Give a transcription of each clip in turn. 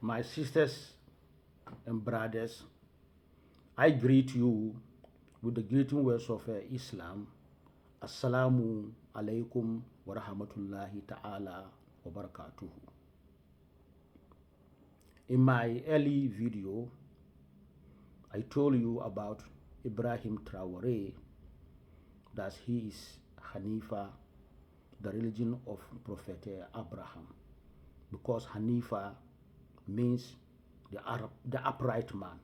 My sisters and brothers, I greet you with the greeting words of Islam. Assalamu alaikum wa rahmatullahi ta'ala wa barakatuhu. In my early video, I told you about Ibrahim TRAORE, that he is Hanifa, the religion of Prophet Abraham, because Hanifa means the upright man.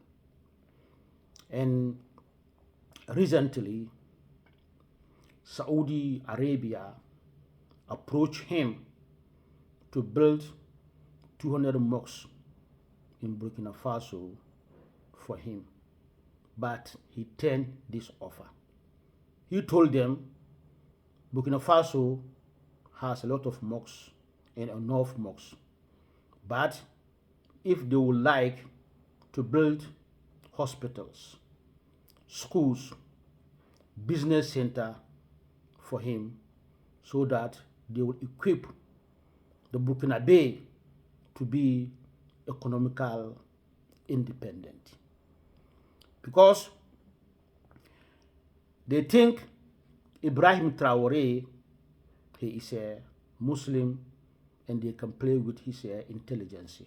And recently, Saudi Arabia approached him to build 200 mosques in Burkina Faso for him, but he turned this offer. He told them Burkina Faso has a lot of mosques and enough mosques, but if they would like to build hospitals, schools, business center for him, so that they will equip the Burkinabe to be economical independent. Because they think Ibrahim TRAORE, he is a Muslim, and they can play with his intelligence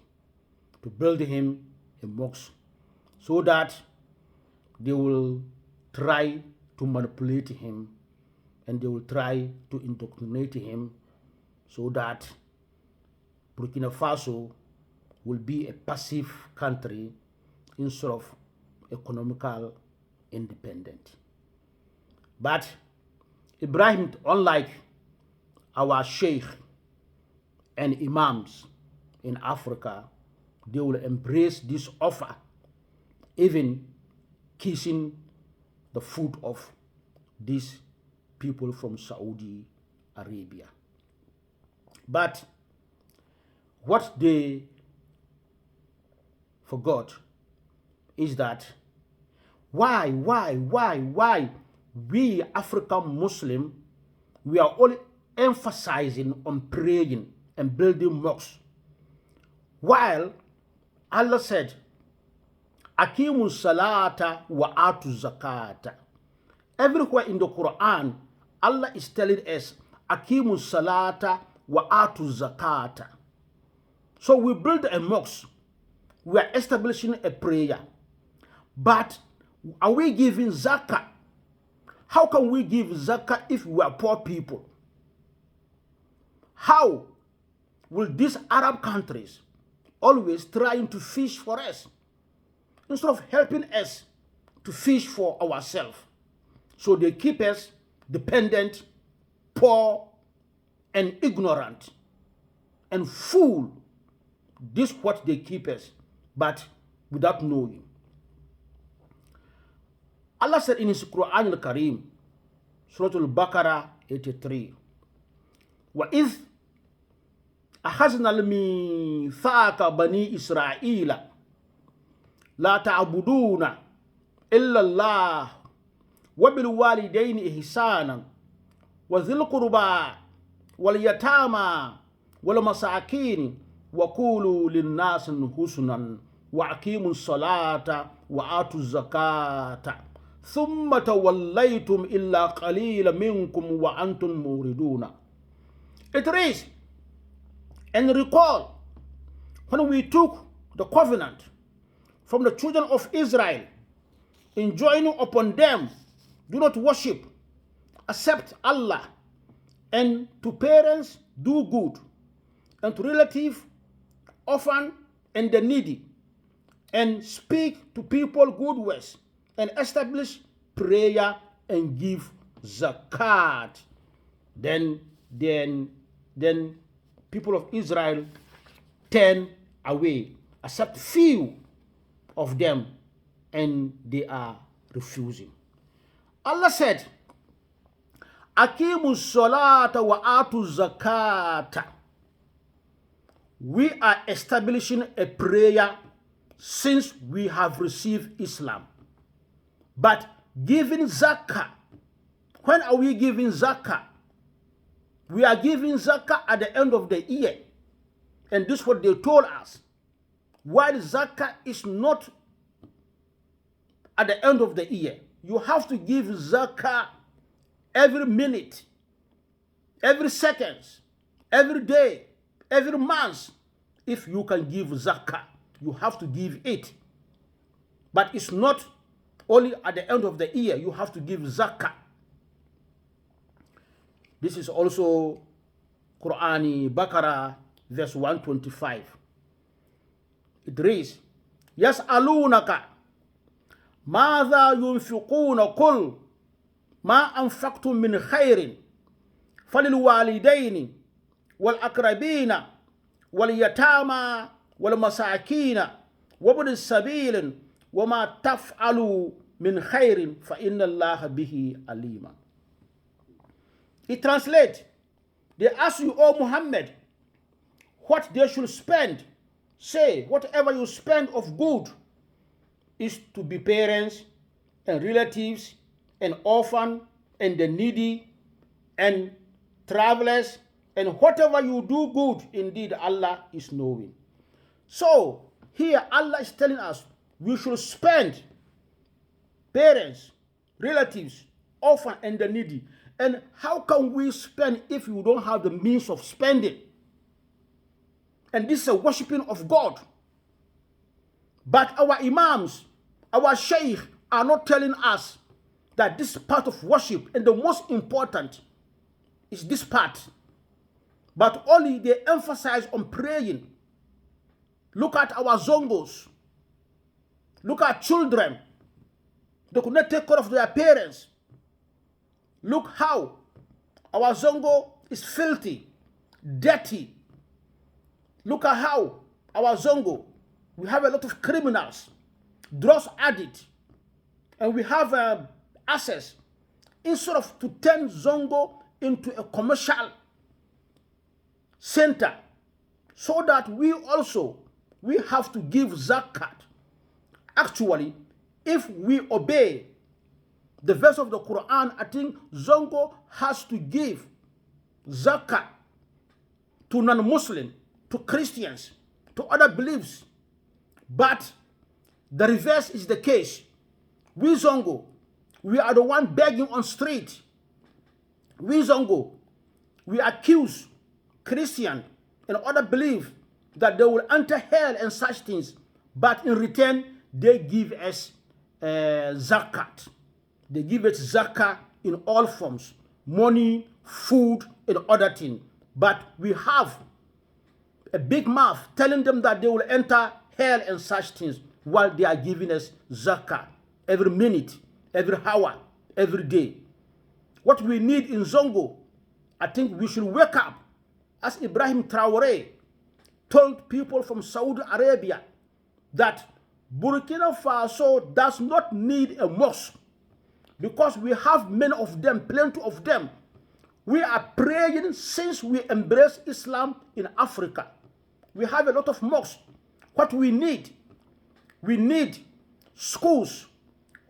to build him a mosque, so that they will try to manipulate him and they will try to indoctrinate him, so that Burkina Faso will be a passive country instead of economical independent. But Ibrahim, unlike our sheikh and imams in Africa, they will embrace this offer, even kissing the foot of these people from Saudi Arabia. But what they forgot is that why we African Muslim, we are only emphasizing on praying and building mosques, while Allah said, Akimu salata wa atu zakata. Everywhere in the Quran, Allah is telling us, Akimu salata wa atu zakata. So we build a mosque, we are establishing a prayer, but are we giving zakah? How can we give zakah if we are poor people? How will these Arab countries always trying to fish for us instead of helping us to fish for ourselves? So they keep us dependent, poor, and ignorant, and fool. This is what they keep us, but without knowing. Allah said in his Quran al-Kareem, Surah Al-Baqarah 83, وَإِذْ أَخَذْنَا الْمِيثَاقَ بَنِي إِسْرَائِيلَ لَا تَعْبُدُونَ إِلَّا اللَّهَ وَبِالْوَالِدَيْنِ إِحْسَانًا وَذِي الْقُرْبَى وَالْيَتَامَى وَالْمَسَاكِينِ وَقُولُوا لِلنَّاسِ حُسْنًا وَأَقِيمُوا الصَّلَاةَ وَآتُوا الزَّكَاةَ ثُمَّ تَوَلَّيْتُمْ إِلَّا قَلِيلًا مِنْكُمْ وَأَنْتُمْ مُعْرِضُونَ. It reads, and recall when we took the covenant from the children of Israel, enjoining upon them, do not worship except Allah, and to parents do good, and to relative, orphan, and the needy, and speak to people good words, and establish prayer and give zakat. Then people of Israel turn away, except few of them, and they are refusing. Allah said, Akimu salata wa atu zakata. We are establishing a prayer since we have received Islam. But giving zakah, when are we giving zakah? We are giving zakah at the end of the year. And this is what they told us. while zakah is not at the end of the year. You have to give zakah every minute, every second, every day, every month. If you can give zakah, you have to give it. But it's not only at the end of the year you have to give zakah. This is also Qur'ani, Baqarah, verse 125. It reads, يَسْأَلُونَكَ ماذا ينفقون قل ما أنفقتم من خير فللوالدين والأقربين واليتامى والمساكين وابن السبيل وما تفعلوا من خير فإن الله به عليم. It translates, they ask you, O Muhammad, what they should spend. Say, whatever you spend of good is to be parents and relatives and orphan and the needy and travelers, and whatever you do good, indeed Allah is knowing. So here Allah is telling us we should spend parents, relatives, orphan and the needy. And how can we spend if you don't have the means of spending? And this is a worshiping of God. But our imams, our sheikh are not telling us that this part of worship, and the most important is this part. But only they emphasize on praying. Look at our zongos. Look at children. They could not take care of their parents. Look how our zongo is filthy, dirty. Look at how our zongo, we have a lot of criminals, drugs addicts, and we have access. Instead of to turn zongo into a commercial center, so that we have to give zakat. Actually, if we obey the verse of the Quran, I think zongo has to give zakat to non-Muslim, to Christians, to other beliefs. But the reverse is the case. We zongo, we are the one begging on street. We zongo, we accuse Christian and other believe that they will enter hell and such things. But in return, they give us zakat. They give us zakat in all forms, money, food, and other things. But we have a big mouth telling them that they will enter hell and such things, while they are giving us zakat every minute, every hour, every day. What we need in Zongo, I think we should wake up, as Ibrahim TRAORE told people from Saudi Arabia, that Burkina Faso does not need a mosque, because we have many of them, plenty of them. We are praying since we embraced Islam in Africa. We have a lot of mosques. What we need schools,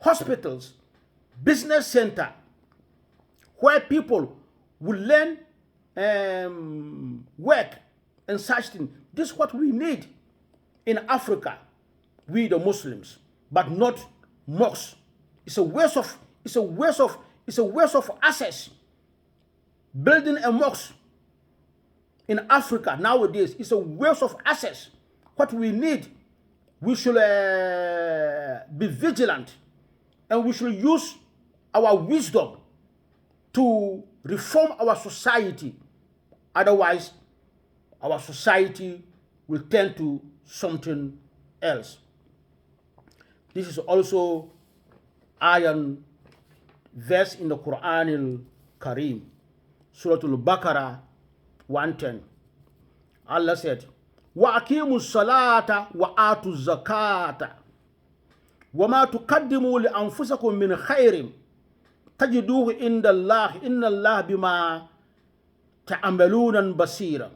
hospitals, business center, where people will learn work and such things. This is what we need in Africa, we the Muslims, but not mosques. It's a waste of access. Building a mosque in Africa nowadays is a waste of access. What we need, we should be vigilant, and we should use our wisdom to reform our society. Otherwise, our society will turn to something else. This is also iron verse in the Quran al-Kareem, Surah al-Baqarah 110. Allah said, وَأَقِيمُوا الصَّلَاةَ وَآتُوا الزَّكَاةَ وَمَا تُقَدِّمُوا لِأَنفُسَكُم مِّنْ خَيْرٍ تَجِدُوهُ عِندَ اللَّهِ إِنَّ اللَّهَ بِمَا تَعْمَلُونَ بَصِيرٌ.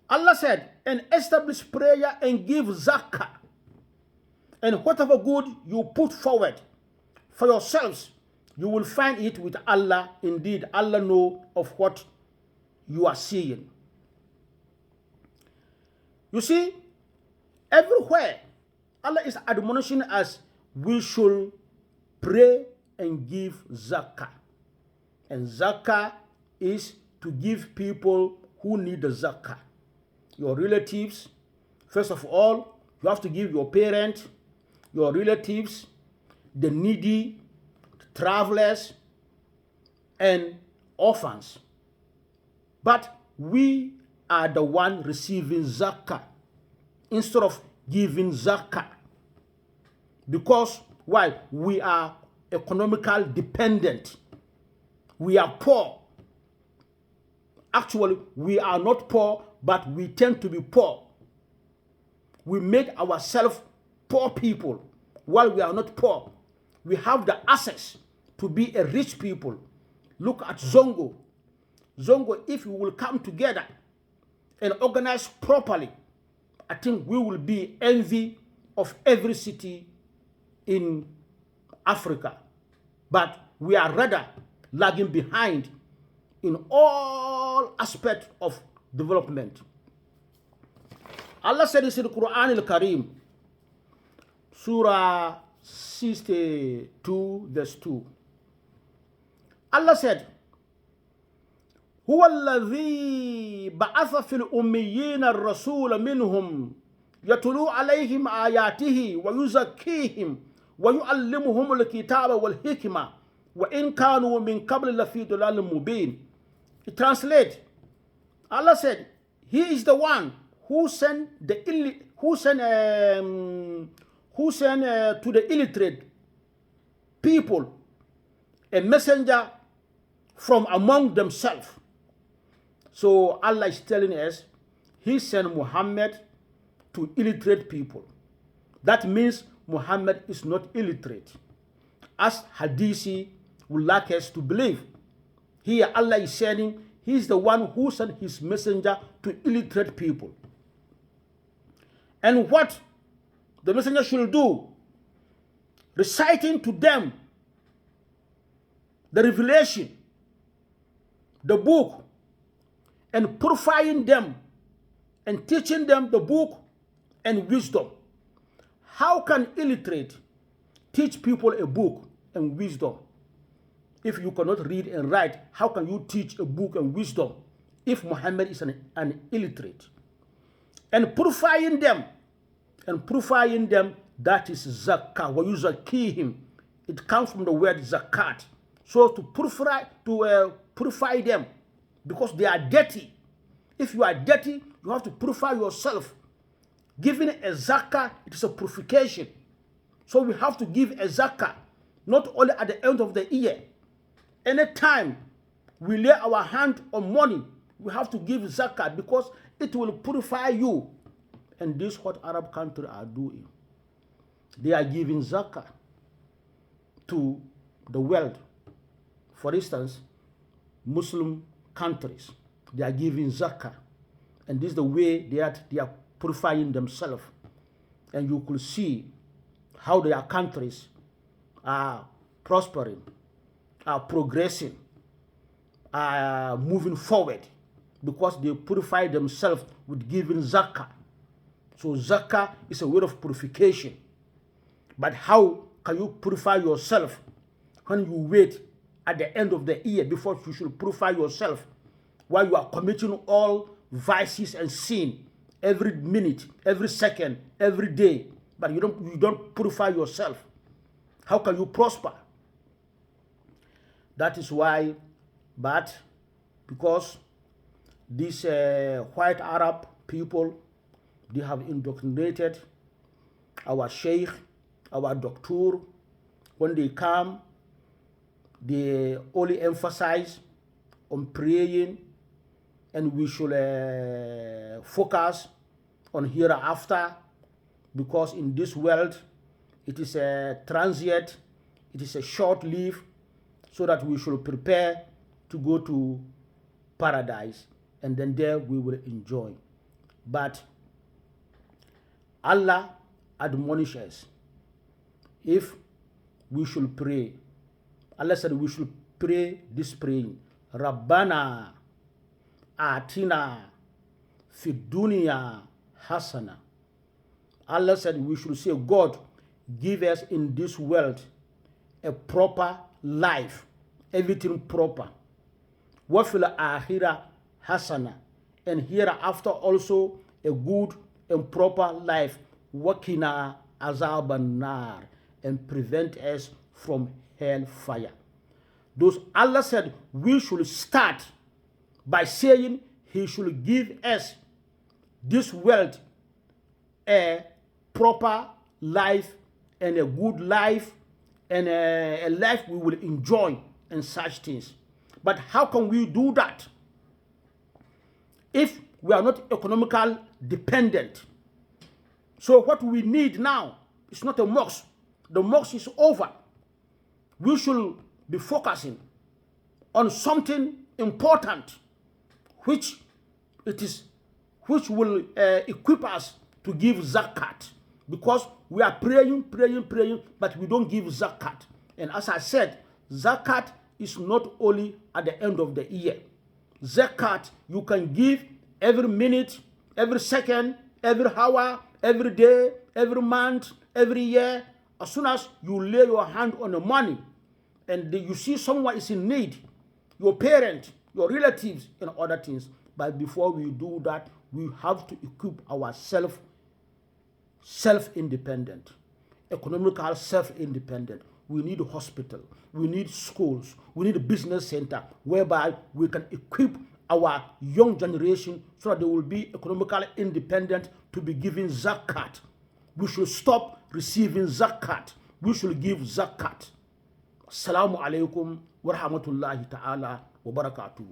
Allah said, and establish prayer and give zakah, and whatever good you put forward for yourselves, you will find it with Allah. Indeed, Allah knows of what you are seeing. You see, Everywhere, Allah is admonishing us we should pray and give zakah. And zakah is to give people who need the zakah. Your relatives, first of all, you have to give your parents, your relatives, the needy, travelers, and orphans. But we are the one receiving zakah instead of giving zakah. Because why? We are economical dependent. We are poor. Actually, we are not poor, but we tend to be poor. We make ourselves poor people while we are not poor. We have the access to be a rich people. Look at Zongo. Zongo, if we will come together and organize properly, I think we will be envy of every city in Africa. But we are rather lagging behind in all aspects of development. Allah said this in the Quran al-Karim, Surah 62, verse 2. Allah said, هو الذي بعث في الأميين الرسول منهم يتلو عليهم آياته ويزكيهم ويعلمهم الكتاب والحكمة وإن كانوا من قبل لفي ضلال مبين. It translates, Allah said, He is the one who sent to the illiterate people a messenger from among themselves. So Allah is telling us He sent Muhammad to illiterate people. That means Muhammad is not illiterate, as Hadisi would like us to believe. Here Allah is saying He is the one who sent His messenger to illiterate people. And what the messenger should do, reciting to them the revelation, the book, and purifying them and teaching them the book and wisdom. How can illiterate teach people a book and wisdom? If you cannot read and write, how can you teach a book and wisdom if Muhammad is an illiterate? And purifying them, that is zakah. When you zakihim, it comes from the word zakat. So to purify them, because they are dirty. If you are dirty, you have to purify yourself. Giving a zakah, it is a purification. So we have to give a zakah, not only at the end of the year. Anytime we lay our hand on money, we have to give zakah because it will purify you. And this is what Arab countries are doing. They are giving zakah to the world. For instance, Muslim countries, they are giving zakah. And this is the way they are purifying themselves. And you could see how their countries are prospering, are progressing, are moving forward, because they purify themselves with giving zakah. So zakah is a way of purification. But how can you purify yourself when you wait at the end of the year before you should purify yourself, while you are committing all vices and sin every minute, every second, every day, but you don't purify yourself? How can you prosper? That is why, but because these white Arab people, they have indoctrinated our sheikh, our doctor. When they come, they only emphasize on praying, and we should focus on hereafter, because in this world it is a transient, it is a short life, so that we should prepare to go to paradise, and then there we will enjoy. But Allah admonishes if we should pray. Allah said we should pray this praying, Rabbana Atina Fid Dunya Hasana. Allah said we should say, God, give us in this world a proper life, everything proper. Wafila akhira hasana, and hereafter also a good and proper life. Wakina azaban nar, and prevent us from hellfire. Those Allah said we should start by saying He should give us this world a proper life and a good life and a life we will enjoy and such things. But how can we do that if we are not economical dependent? So what we need now is not a mosque. The mosque is over. We should be focusing on something important which will equip us to give zakat, because we are praying, but we don't give zakat. And as I said, zakat is not only at the end of the year. Zakat you can give every minute, every second, every hour, every day, every month, every year. As soon as you lay your hand on the money and you see someone is in need, your parent, your relatives, and other things. But before we do that, we have to equip ourselves self-independent, economical self-independent. We need a hospital, we need schools, we need a business center whereby we can equip our young generation so that they will be economically independent to be giving zakat. We should stop receiving zakat. We should give zakat. Assalamu alaikum wa rahmatullahi ta'ala wa barakatuh.